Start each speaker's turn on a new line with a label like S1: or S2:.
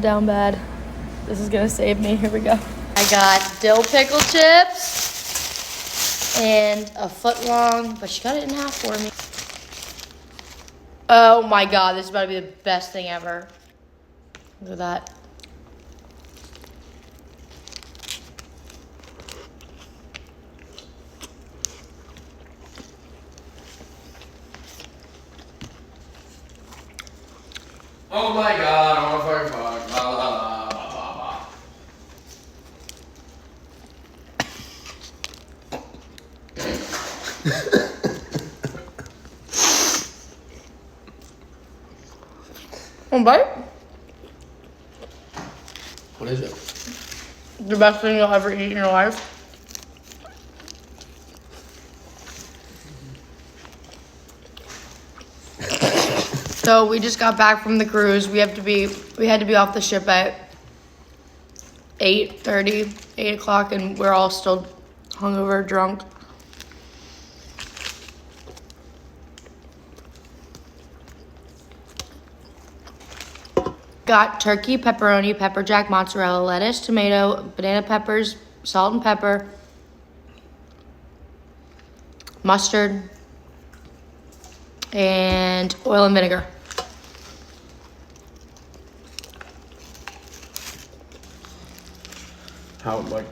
S1: down bad. This is gonna save me. Here we go. I got dill pickle chips and a foot long, but she cut it in half for me. Oh my God, this is about to be the best thing ever. Look at that.
S2: Oh my God, I want to fucking fuck. Blah, blah, blah, blah, blah.
S1: One bite?
S2: What is it?
S1: The best thing you'll ever eat in your life. So we just got back from the cruise. We had to be off the ship at 8:30, 8 o'clock, and we're all still hungover, drunk. Got turkey, pepperoni, pepper jack, mozzarella, lettuce, tomato, banana peppers, salt and pepper, mustard, and oil and vinegar.
S2: How, like,